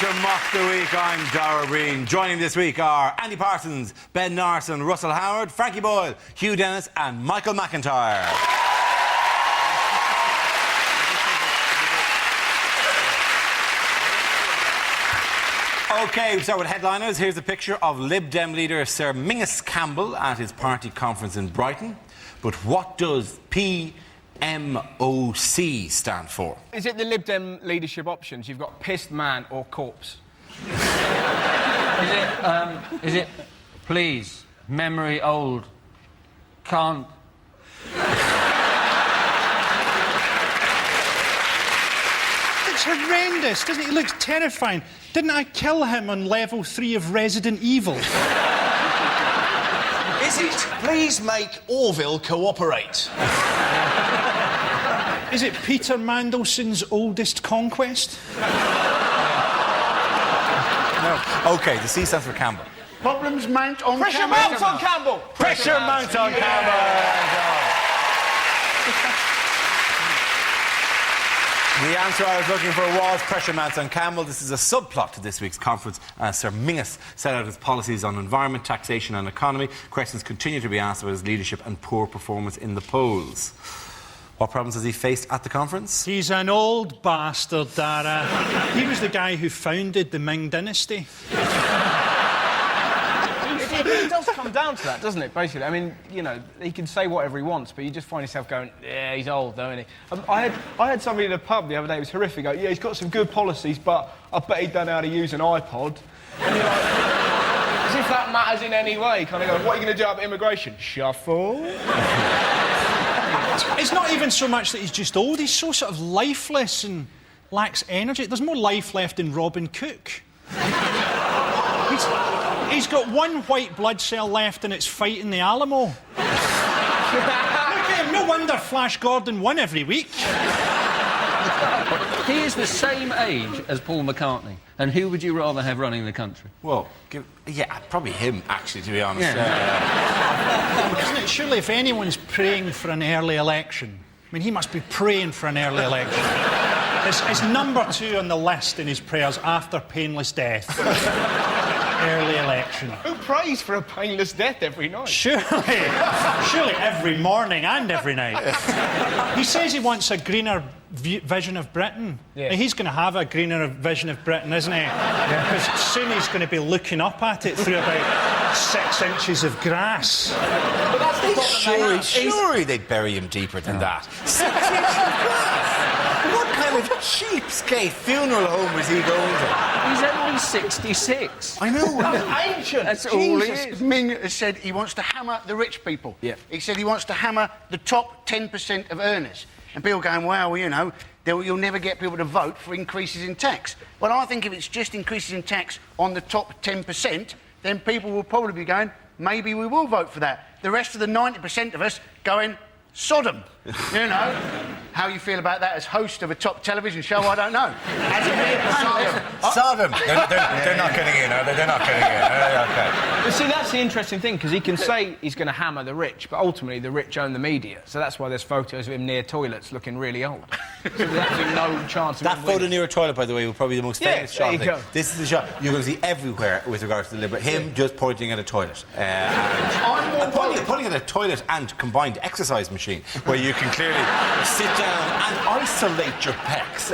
to Mock the Week. I'm Dara. Joining this week are Andy Parsons, Ben Norris and Russell Howard, Frankie Boyle, Hugh and Michael McIntyre. OK, we start with headliners. Here's a picture of Lib Dem leader Sir Mingus Campbell at his party conference in Brighton. But what does PMOC stand for? Is it the Lib Dem leadership options? You've got pissed man or corpse. Is it please, memory old, can't... It's horrendous, doesn't it? He looks terrifying. Didn't I kill him on level 3 of Resident Evil? Is it please make Orville cooperate? Is it Peter Mandelson's oldest conquest? No. OK, the C stands for Campbell. Problems mount on Pressure Campbell. mounts on Campbell! Pressure mount on Campbell! The answer I was looking for was pressure mounts on Campbell. This is a subplot to this week's conference. Sir Mingus set out his policies on environment, taxation and economy. Questions continue to be asked about his leadership and poor performance in the polls. What problems has he faced at the conference? He's an old bastard, Dara. He was the guy who founded the Ming dynasty. It does come down to that, doesn't it, basically? I mean, you know, he can say whatever he wants, but you just find yourself going, yeah, he's old, don't he? I had somebody in a pub the other day, it was horrific, go, yeah, he's got some good policies, but I bet he don't know how to use an iPod. And you're like, as if that matters in any way. Kind of go, what are you going to do about immigration? Shuffle? It's not even so much that he's just old, he's so sort of lifeless and lacks energy. There's more life left in Robin Cook. He's got one white blood cell left and it's fighting the Alamo. Look at him, no wonder Flash Gordon won every week. He is the same age as Paul McCartney. And who would you rather have running the country? Well, yeah, probably him, actually, to be honest. Yeah. Isn't it? Surely if anyone's praying for an early election, I mean, he must be praying for an early election. It's number 2 on the list in his prayers after painless death. Early election. Who prays for a painless death every night? Surely every morning and every night. He says he wants a greener vision of Britain. Yeah. Now, he's going to have a greener vision of Britain, isn't he? Because soon he's going to be looking up at it through about 6 inches of grass. But that's the problem. Surely they'd bury him deeper than that. 6 inches of grass? What kind of cheapskate funeral home is he going to? He's only 66. I know. That's ancient. That's all he Jesus. is. Ming has said he wants to hammer the rich people. Yeah. He said he wants to hammer the top 10% of earners. And people going, well, you know, you'll never get people to vote for increases in tax. Well, I think if it's just increases in tax on the top 10%, then people will probably be going, maybe we will vote for that. The rest of the 90% of us going, Sodom. You know? How you feel about that as host of a top television show, I don't know. Sodom. They're not getting in, are they? They're not getting in. OK. But see, that's the interesting thing, because he can say he's going to hammer the rich, but ultimately the rich own the media. So that's why there's photos of him near toilets looking really old. So there's absolutely no chance of That him photo winning. near a toilet, by the way, was probably the most famous shot. there you go. This is the shot you're going to see everywhere with regards to the Liberal. Him just pointing at a toilet. And pointing at a toilet and combined exercise machine, where you can clearly sit down and isolate your pecs.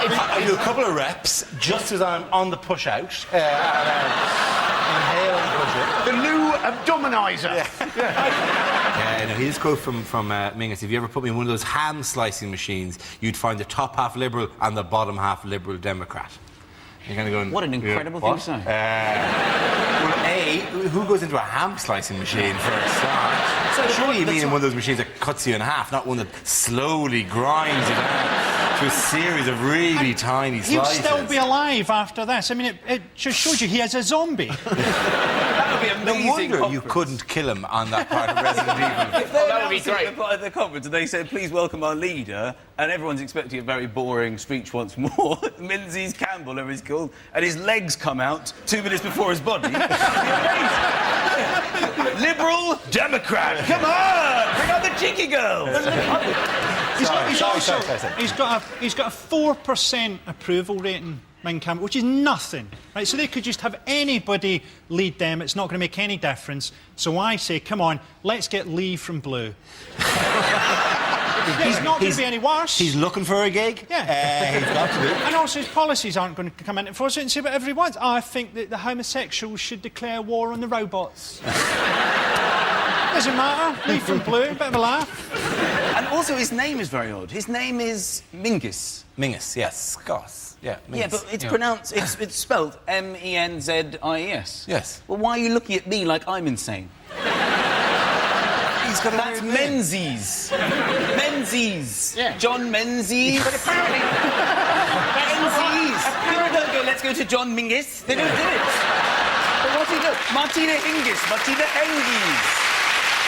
I do a couple of reps just as I'm on the push-out. Inhale and push it. The new abdominizer. No, here's a quote from Mingus. If you ever put me in one of those ham-slicing machines, you'd find the top half Liberal and the bottom half Liberal Democrat. You're kind of going... What an incredible thing to say. Well, A, who goes into a ham-slicing machine for a start? So surely you mean in one of those machines that cuts you in half, not one that slowly grinds you down to a series of really tiny He'll slices. still be alive after this. I mean, it just shows you he is a zombie. That would be amazing. No wonder you couldn't kill him on that part of Resident Evil. If they that would be great. at the conference and they said, please welcome our leader, and everyone's expecting a very boring speech once more, Menzies Campbell, whatever he's called, and his legs come out 2 minutes before his body. Liberal Democrat, come on! Bring out the cheeky girl! He's got a 4% approval rating. Mein Kampf, which is nothing. Right? So they could just have anybody lead them. It's not going to make any difference. So I say, come on, let's get Lee from Blue. He's not going to be any worse. He's looking for a gig. Yeah. He's got to be. And also his policies aren't going to come into force and say whatever he wants. I think that the homosexuals should declare war on the robots. Doesn't matter. Lee from Blue, bit of a laugh. And also his name is very odd. His name is Mingus. Mingus, yes. Scots. Yeah, Mingus. Yeah, but it's pronounced... It's spelled M-E-N-Z-I-E-S. Yes. Well, why are you looking at me like I'm insane? He's got a That's weird name. Menzies. Menzies. Yeah. John Menzies. But apparently... Menzies. People don't go, let's go to John Mingus. They don't do it. But what's he do? Martina Hingis. Martina Hengis.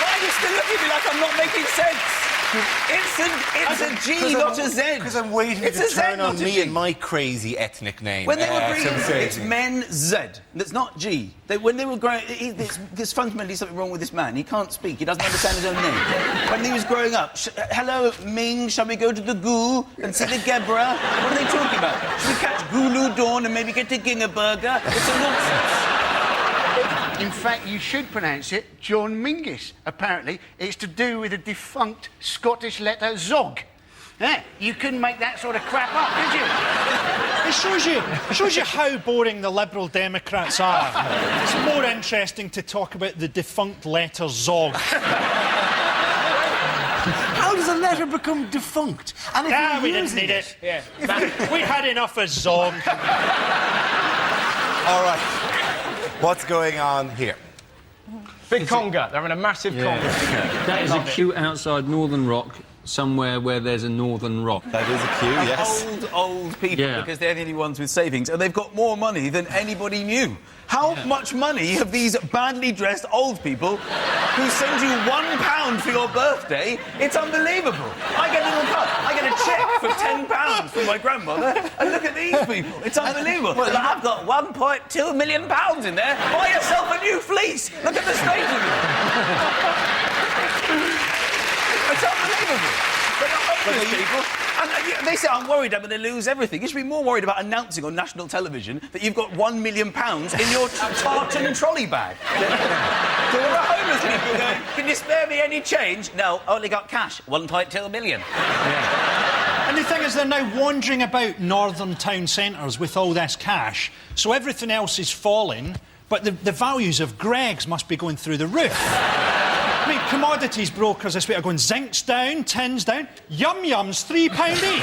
Why are you still looking at me like I'm not making sense? It's a G, not a Z. Because I'm waiting It's to a Z, turn not on a me G. and my crazy ethnic name. When they were growing, Sensation. it's Men Z. That's not G. When they were growing, there's fundamentally something wrong with this man. He can't speak. He doesn't understand his own name. When he was growing up, hello, Ming, shall we go to the Goo and see the Gebra? What are they talking about? Should we catch Gulu Dawn and maybe get to Ginger Burger? It's a nonsense. In fact, you should pronounce it John Mingus. Apparently, it's to do with a defunct Scottish letter Zog. Yeah, you couldn't make that sort of crap up, could you? It shows you how boring the Liberal Democrats are. It's more interesting to talk about the defunct letter Zog. How does a letter become defunct? And if you're We didn't using need it. Yeah. We had enough of Zog. All right. What's going on here? Big conga. They're in a massive conga. That is a queue outside Northern Rock, somewhere where there's a Northern Rock. That is a cue, yes. Old people, Yeah. because they're the only ones with savings, and they've got more money than anybody knew. How much money have these badly dressed old people who send you £1 for your birthday? It's unbelievable. I get a little cut. I get a cheque for £10 from my grandmother, and look at these people. It's unbelievable. Well, I've got £1.2 million in there. Buy yourself a new fleece. Look at the state of it. It's unbelievable. They are homeless people. And they say, I'm worried I'm going to lose everything. You should be more worried about announcing on national television that you've got £1 million in your tartan trolley bag. There are homeless people going, can you spare me any change? No, only got cash. 1.2 million. And the thing is, they're now wandering about northern town centres with all this cash, so everything else is falling, but the values of Greggs must be going through the roof. I mean, commodities brokers this week are going zinc's down, tin's down, yum-yums £3 each.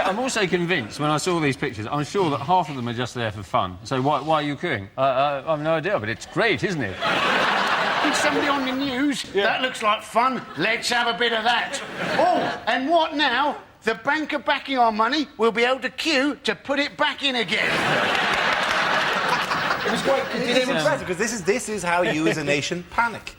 I'm also convinced, when I saw these pictures, I'm sure that half of them are just there for fun. So why are you queuing? I've no idea, but it's great, isn't it? Did somebody on the news? Yeah. That looks like fun. Let's have a bit of that. Oh, and what now? The banker backing our money will be able to queue to put it back in again. It was quite impressive because this is how you as a nation panic.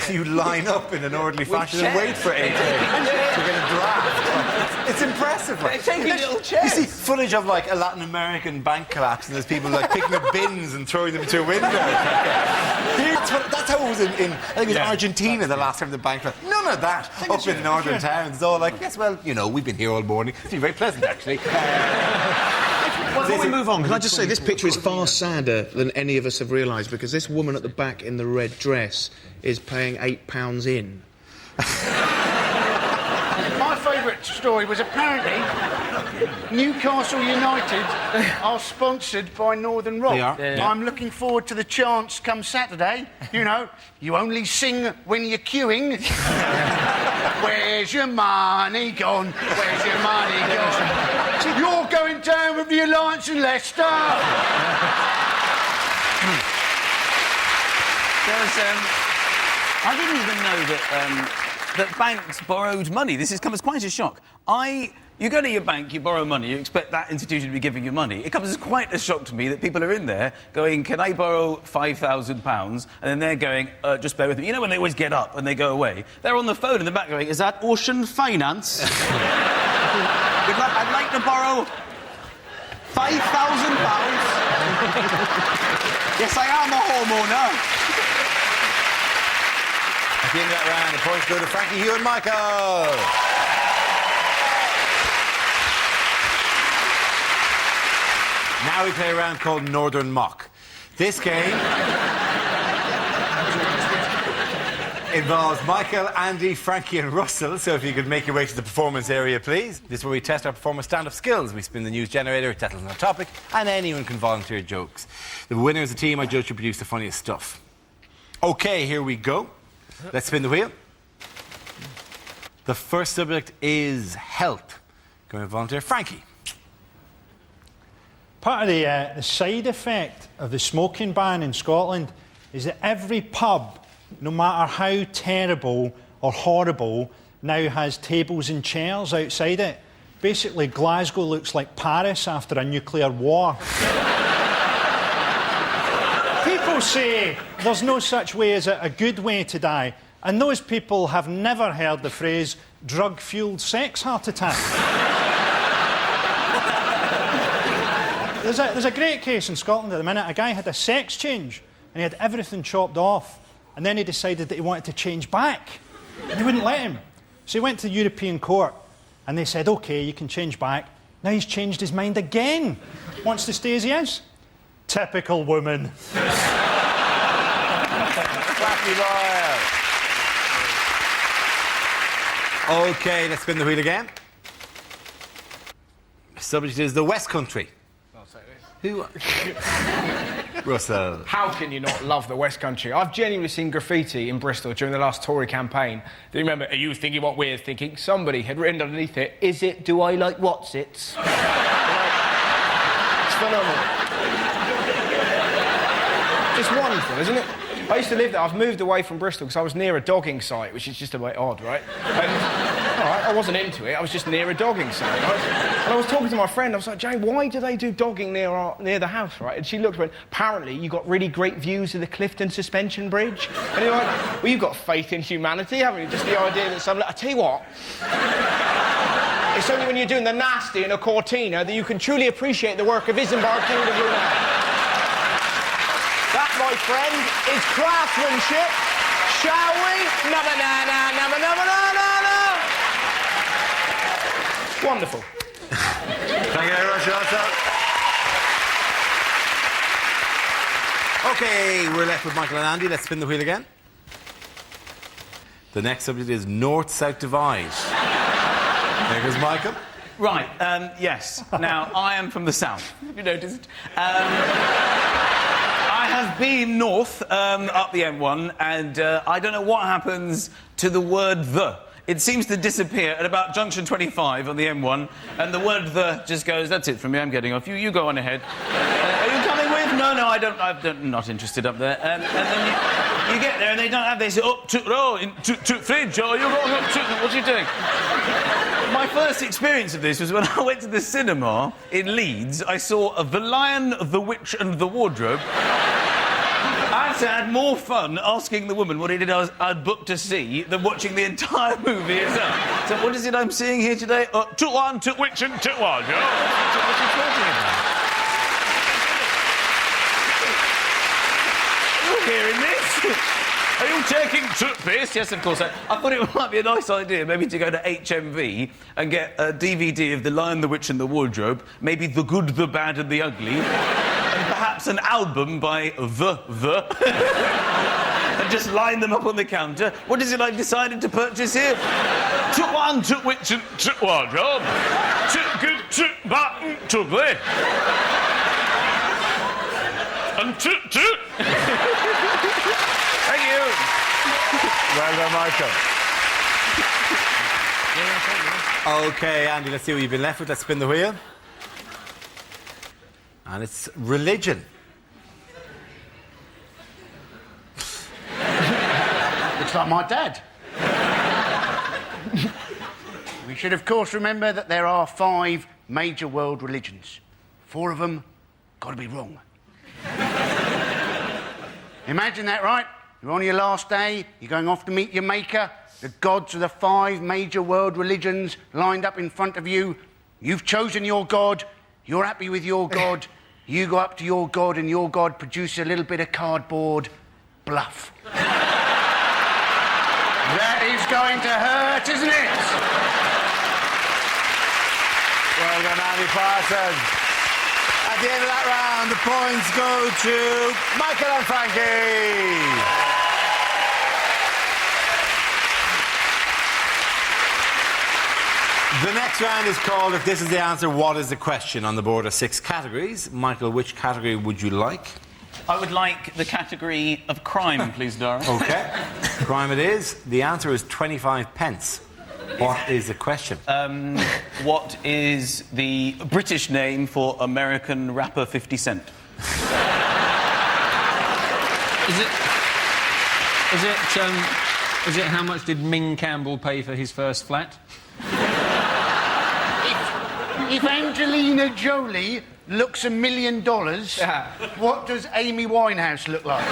You line up in an orderly fashion and wait for 8 days to get a draft. It's impressive. Like. They're taking little chairs. You see footage of like a Latin American bank collapse and there's people like picking up bins and throwing them to a window. That's how it was in I think it was Argentina the last time the bank collapsed. None of that up in northern towns. It's all like, yes, well, you know, we've been here all morning. It's been very pleasant actually. Before we move on, can I just say this picture is far sadder than any of us have realised because this woman at the back in the red dress is paying £8 in. My favourite story was apparently Newcastle United are sponsored by Northern Rock. They are. Yeah. I'm looking forward to the chance come Saturday. You know, you only sing when you're queuing. Where's your money gone? Where's your money gone? You're going down with the Alliance in Leicester. I didn't even know that banks borrowed money. This has come as quite a shock. You go to your bank, you borrow money, you expect that institution to be giving you money. It comes as quite a shock to me that people are in there going, can I borrow £5,000? And then they're going, just bear with me. You know when they always get up and they go away? They're on the phone in the back going, is that Ocean Finance? I'd like to borrow £5,000. Yes, I am a homeowner. At the end of that round, the points go to Frankie, Hugh and Michael. Now we play a round called Northern Mock. This game involves Michael, Andy, Frankie and Russell, so if you could make your way to the performance area, please. This is where we test our performance stand-up skills. We spin the news generator, it settles on a topic, and anyone can volunteer jokes. The winner is the team I judge to produce the funniest stuff. OK, here we go. Let's spin the wheel. The first subject is health. Going to volunteer, Frankie. Part of the side effect of the smoking ban in Scotland is that every pub, no matter how terrible or horrible, now has tables and chairs outside it. Basically, Glasgow looks like Paris after a nuclear war. People say there's no such way as a good way to die, and those people have never heard the phrase drug-fuelled sex heart attack. There's a great case in Scotland at the minute. A guy had a sex change and he had everything chopped off, and then he decided that he wanted to change back. And they wouldn't let him. So he went to the European Court and they said, OK, you can change back. Now he's changed his mind again. Wants to stay as he is. Typical woman. Frankie Boyle. OK, let's spin the wheel again. The subject is the West Country. Who? Russell. How can you not love the West Country? I've genuinely seen graffiti in Bristol during the last Tory campaign. Do you remember, are you thinking what we're thinking? Somebody had written underneath it, is it, do I like what's-its? It's phenomenal. Just wonderful, isn't it? I used to live there. I've moved away from Bristol because I was near a dogging site, which is just a bit odd, right? And, all right, I wasn't into it. I was just near a dogging site, right? And I was talking to my friend. I was like, Jane, why do they do dogging near the house, right? And she looked at me and went, apparently you got really great views of the Clifton Suspension Bridge. And you're like, well, you've got faith in humanity, haven't you? Just the idea that I tell you what, it's only when you're doing the nasty in a Cortina that you can truly appreciate the work of Isambard, King of Brunei. That, my friend, is craftsmanship. Shall we? Wonderful. Thank you very much, Russell. OK, we're left with Michael and Andy. Let's spin the wheel again. The next subject is North-South Divide. There goes Michael. Right, yes. Now, I am from the south. Have you noticed? I have been north, up the M1, and I don't know what happens to the word the. It seems to disappear at about junction 25 on the M1, and the word the just goes, that's it from me, I'm getting off. You go on ahead. Are you coming with? No, I'm not interested up there. And then you get there and they don't have, they say, oh, to fridge, oh, you're going up to, what are you doing? My first experience of this was when I went to the cinema in Leeds. I saw The Lion, the Witch and the Wardrobe. I had more fun asking the woman what it is I'd booked to see than watching the entire movie itself. So what is it I'm seeing here today? Took one, took witch and took one. What are you talking about? Are you hearing this? Are you taking toothpaste? Yes, of course. I thought it might be a nice idea maybe to go to HMV and get a DVD of The Lion, the Witch and the Wardrobe, maybe The Good, the Bad and the Ugly, and perhaps an album by The, and just line them up on the counter. What is it I've decided to purchase here? Took one, took witch and took wardrobe. Took good, took bad, took ugly. And took. Thank you. Well done, Michael. OK, Andy, let's see what you've been left with. Let's spin the wheel. And it's religion. Looks like my dad. We should, of course, remember that there are 5 major world religions. 4 of them got to be wrong. Imagine that, right? You're on your last day, you're going off to meet your maker. The gods of the 5 major world religions lined up in front of you. You've chosen your god, you're happy with your god. You go up to your god and your god produces a little bit of cardboard bluff. That is going to hurt, isn't it? Well done, Andy Parsons. And At the end of that round, the points go to Michael and Frankie. The next round is called If This Is the Answer, What is the Question? On the board are 6 categories. Michael, which category would you like? I would like the category of crime, please, Dara. OK. Crime it is. The answer is 25 pence. What is the question? What is the British name for American rapper 50 Cent? Is it how much did Ming Campbell pay for his first flat? If Angelina Jolie looks $1 million, what does Amy Winehouse look like?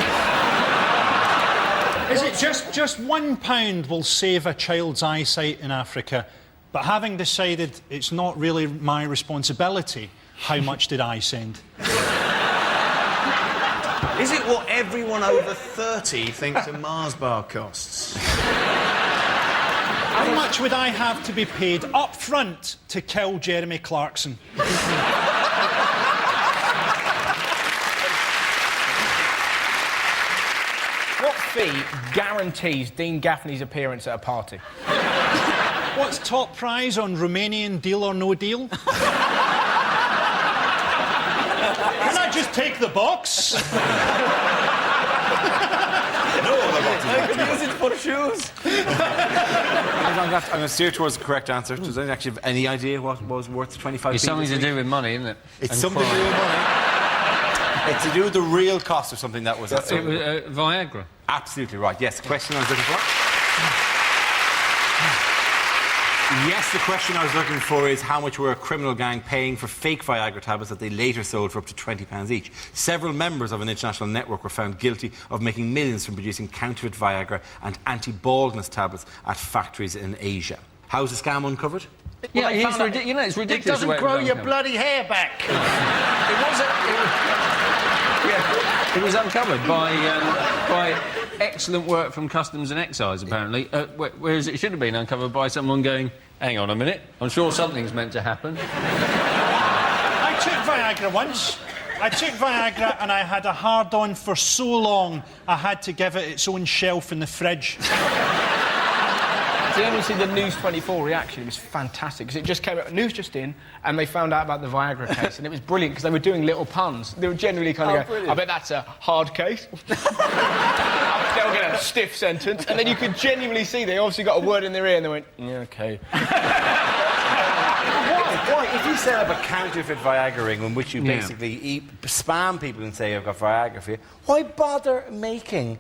Is it just £1 will save a child's eyesight in Africa, but having decided it's not really my responsibility, how much did I send? Is it what everyone over 30 thinks a Mars bar costs? How much would I have to be paid up front to kill Jeremy Clarkson? What fee guarantees Dean Gaffney's appearance at a party? What's top prize on Romanian Deal or No Deal? Can I just take the box? I'm going to steer towards the correct answer. Does anyone actually have any idea what was worth 25p? It's something to do with money, isn't it? It's And something to do with money. It's to do with the real cost of something that was... It was Viagra. Absolutely right. Yes, the question I was looking for... Yes, the question I was looking for is how much were a criminal gang paying for fake Viagra tablets that they later sold for up to £20 each. Several members of an international network were found guilty of making millions from producing counterfeit Viagra and anti-baldness tablets at factories in Asia. How's the scam uncovered? Yeah, it's it's ridiculous. It doesn't grow your bloody hair back. It was uncovered by excellent work from Customs and Excise, apparently, whereas it should have been uncovered by someone going, hang on a minute, I'm sure something's meant to happen. I took Viagra once. I took Viagra and I had a hard-on for so long I had to give it its own shelf in the fridge. Did anyone see the News 24 reaction? It was fantastic, because it just came out, news just in, and they found out about the Viagra case, and it was brilliant, because they were doing little puns. They were generally kind of going, I bet that's a hard case. They'll get a stiff sentence, and then you could genuinely see they obviously got a word in their ear, and they went, yeah, OK. Why? If you set up a counterfeit Viagra ring in which you basically spam people and say, I've got Viagra for you, why bother making...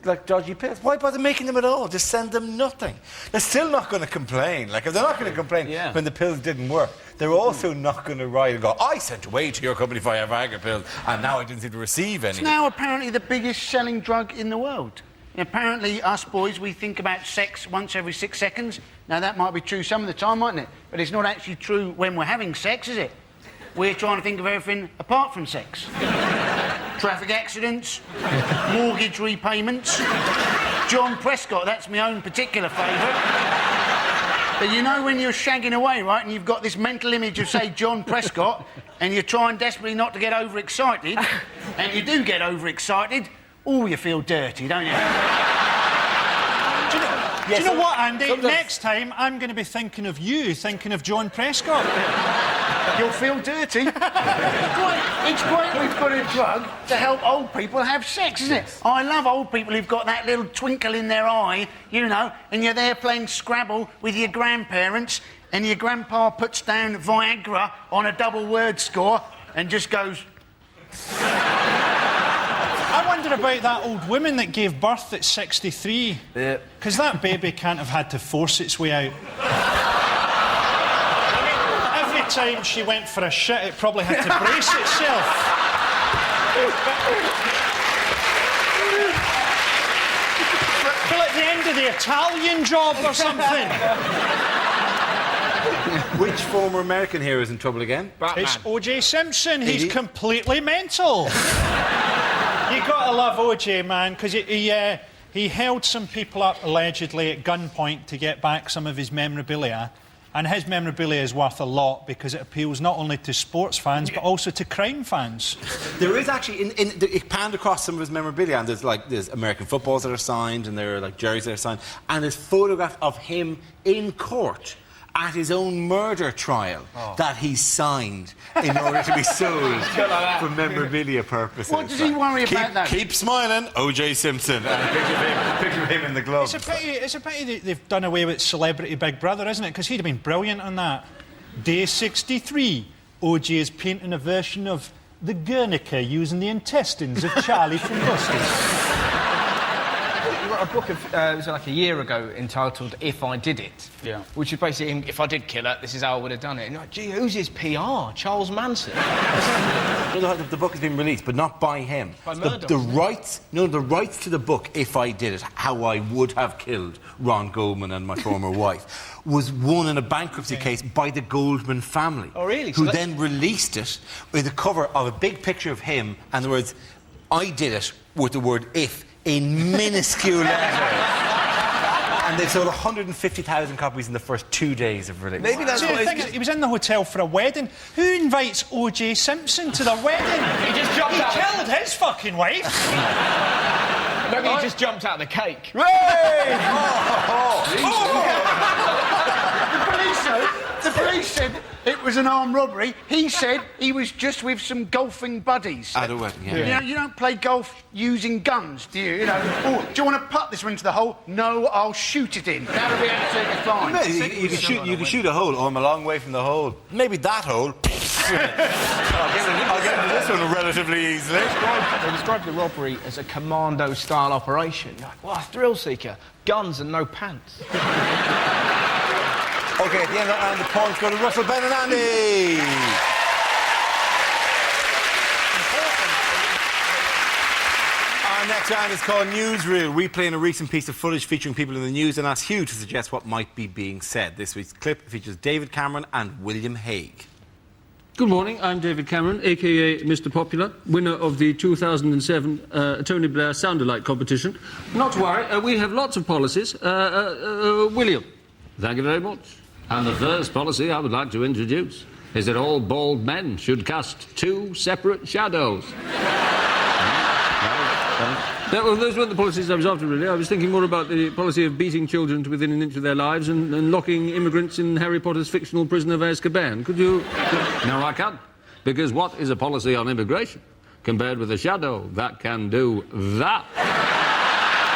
like dodgy pills? Why bother making them at all? Just send them nothing. They're still not going to complain. Like, if they're not going to complain when the pills didn't work, they're also not going to write and go, I sent away to your company via Viagra pills and now I didn't seem to receive any. It's now apparently the biggest selling drug in the world. And apparently, us boys, we think about sex once every 6 seconds. Now, that might be true some of the time, mightn't it? But it's not actually true when we're having sex, is it? We're trying to think of everything apart from sex. Traffic accidents, mortgage repayments. John Prescott, that's my own particular favourite. But you know when you're shagging away, right, and you've got this mental image of, say, John Prescott, and you're trying desperately not to get overexcited, and you do get overexcited, you feel dirty, don't you? Do you know what, Andy? Next time, I'm going to be thinking of you, thinking of John Prescott. You'll feel dirty. It's great we've got a drug to help old people have sex, isn't it? I love old people who've got that little twinkle in their eye, you know, and you're there playing Scrabble with your grandparents, and your grandpa puts down Viagra on a double word score and just goes... I wonder about that old woman that gave birth at 63. Yeah. Because that baby can't have had to force its way out. Every time she went for a shit, it probably had to brace itself. Well, at the end of the Italian job or something. Which former American hero is in trouble again? Batman. It's O.J. Simpson. He's completely mental. You gotta love O.J., man, because he held some people up allegedly at gunpoint to get back some of his memorabilia, And his memorabilia is worth a lot because it appeals not only to sports fans but also to crime fans. There is actually, it panned across some of his memorabilia, and there's American footballs that are signed, and there are like jerseys that are signed, and there's photograph of him in court at his own murder trial that he signed in order to be sold for memorabilia purposes. What does he worry about that? Keep smiling, O.J. Simpson. And picture of him in the gloves. It's a pity they've done away with Celebrity Big Brother, isn't it? Because he'd have been brilliant on that. Day 63, O.J. is painting a version of the Guernica using the intestines of Charlie from Busters. You wrote a book it was like a year ago entitled If I Did It. Yeah. Which is basically, if I did kill her, this is how I would have done it. And you're like, gee, who's his PR? Charles Manson? The book has been released, but not by him. By Murdoch, the rights to the book, If I Did It, How I Would Have Killed Ron Goldman and My Former Wife, was won in a bankruptcy case by the Goldman family. Oh, really? Who then released it with a cover of a big picture of him and the words, I did it, with the word if in minuscule letters. And they've sold 150,000 copies in the first 2 days of release. Maybe that's See, what the thing is, he was in the hotel for a wedding. Who invites O.J. Simpson to their wedding? He just jumped out. He killed his fucking wife. Maybe he just jumped out of the cake. The police said it was an armed robbery. He said he was just with some golfing buddies. At a wedding, yeah. You know, you don't play golf using guns, do you? You know, oh, do you want to putt this one into the hole? No, I'll shoot it in. That'll be absolutely fine. No, you can shoot a hole. Oh, I'm a long way from the hole. Maybe that hole. I'll get into this one relatively easily. They described the robbery as a commando-style operation. You're like, what, a thrill seeker? Guns and no pants. OK, at the end of that round, the points go to Russell, Ben and Andy. Our next round is called Newsreel. We play in a recent piece of footage featuring people in the news and ask Hugh to suggest what might be being said. This week's clip features David Cameron and William Hague. Good morning, I'm David Cameron, a.k.a. Mr Popular, winner of the 2007 Tony Blair Sound-alike competition. Not to worry, we have lots of policies. William, thank you very much. And the first policy I would like to introduce is that all bald men should cast 2 separate shadows. Well, those weren't the policies I was after, really. I was thinking more about the policy of beating children to within an inch of their lives and locking immigrants in Harry Potter's fictional prison of Azkaban. Could you... No, I can't. Because what is a policy on immigration compared with a shadow that can do that?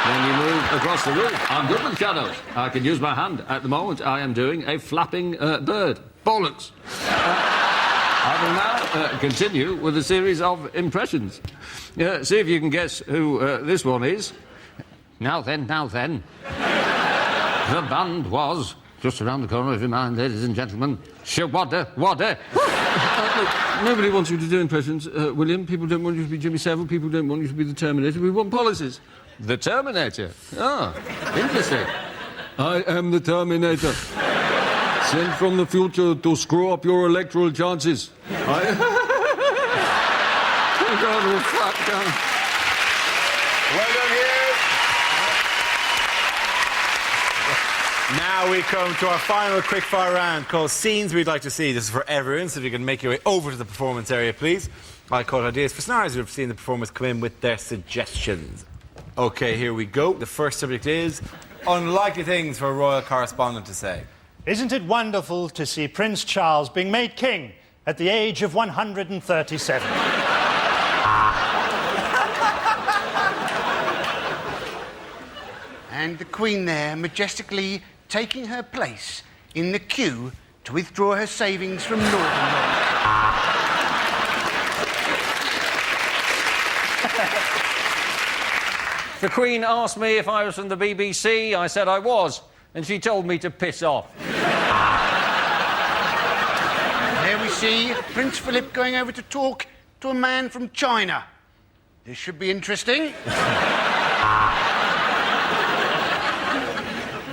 When you move across the room, I'm good with shadows. I can use my hand. At the moment, I am doing a flapping bird. Bollocks. I will now continue with a series of impressions. See if you can guess who this one is. Now then. The band was just around the corner of your mind, ladies and gentlemen. Shawada. Look, nobody wants you to do impressions, William. People don't want you to be Jimmy Savile. People don't want you to be the Terminator. We want policies. The Terminator. Ah, interesting. I am the Terminator. Sent from the future to screw up your electoral chances. Well done, Hugh. Now we come to our final quickfire round called Scenes We'd Like to See. This is for everyone, so if you can make your way over to the performance area, please. I call ideas for scenarios who have seen the performers come in with their suggestions. OK, here we go. The first subject is unlikely things for a royal correspondent to say. Isn't it wonderful to see Prince Charles being made king at the age of 137? And the Queen there majestically taking her place in the queue to withdraw her savings from Northern Rock. The Queen asked me if I was from the BBC. I said I was, and she told me to piss off. There we see Prince Philip going over to talk to a man from China. This should be interesting.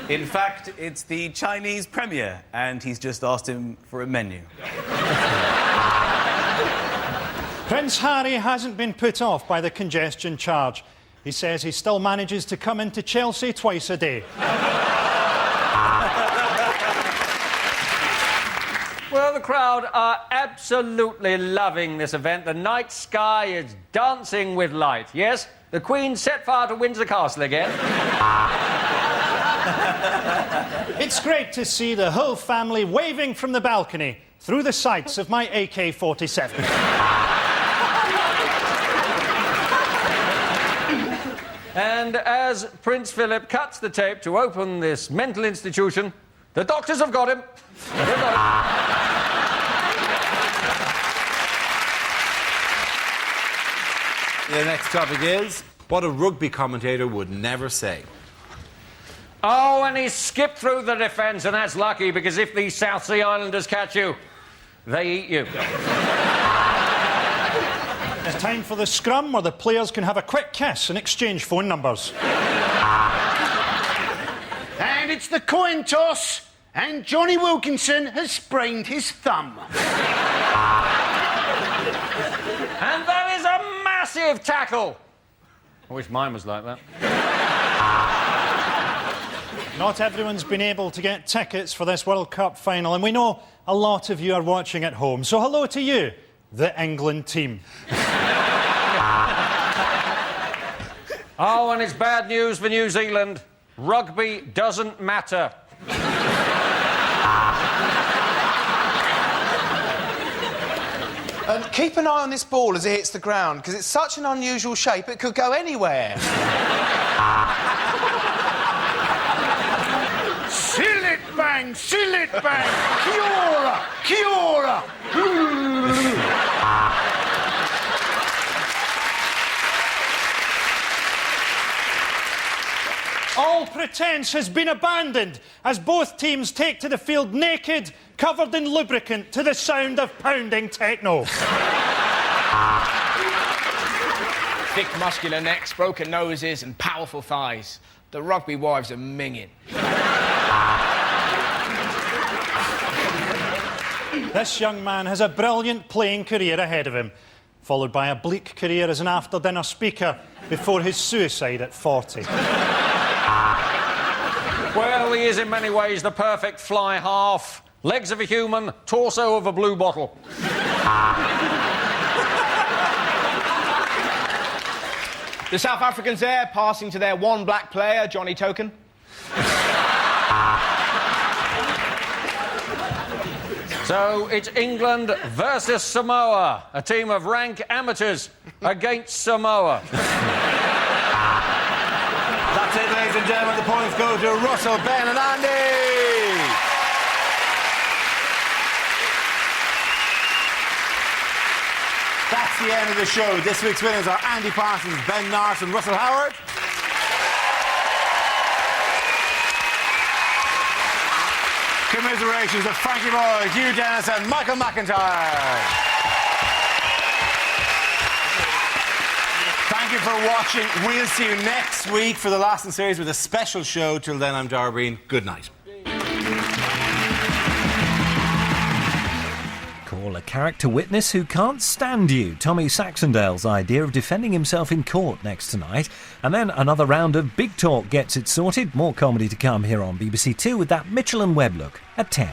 In fact, it's the Chinese premier, and he's just asked him for a menu. Prince Harry hasn't been put off by the congestion charge. He says he still manages to come into Chelsea twice a day. the crowd are absolutely loving this event. The night sky is dancing with light. Yes, the Queen set fire to Windsor Castle again. It's great to see the whole family waving from the balcony through the sights of my AK-47. And as Prince Philip cuts the tape to open this mental institution, the doctors have got him. They've got him. The next topic is what a rugby commentator would never say. Oh, and he skipped through the defence, and that's lucky, because if these South Sea Islanders catch you, they eat you. It's time for the scrum where the players can have a quick kiss and exchange phone numbers. And it's the coin toss, and Johnny Wilkinson has sprained his thumb. And that is a massive tackle. I wish mine was like that. Not everyone's been able to get tickets for this World Cup final, and we know a lot of you are watching at home. So hello to you, the England team. Oh, and it's bad news for New Zealand. Rugby doesn't matter. And keep an eye on this ball as it hits the ground, because it's such an unusual shape, it could go anywhere. Seal it bang, kia ora, kia ora. All pretence has been abandoned as both teams take to the field naked, covered in lubricant, to the sound of pounding techno. Thick muscular necks, broken noses and powerful thighs. The rugby wives are minging. This young man has a brilliant playing career ahead of him, followed by a bleak career as an after-dinner speaker before his suicide at 40. Well, he is in many ways the perfect fly half. Legs of a human, torso of a blue bottle. The South Africans there, passing to their one black player, Johnny Token. So it's England versus Samoa, a team of rank amateurs against Samoa. That's it, ladies and gentlemen. The points go to Russell, Ben and Andy. That's the end of the show. This week's winners are Andy Parsons, Ben Norris and Russell Howard. Commiserations of Frankie Boyle, Hugh Dennis and Michael McIntyre. Thank you for watching. We'll see you next week for the last in series with a special show. Till then, I'm Dara. Good night. Call a character witness who can't stand you. Tommy Saxondale's idea of defending himself in court next tonight. And then another round of Big Talk gets it sorted. More comedy to come here on BBC Two with that Mitchell and Webb look at 10.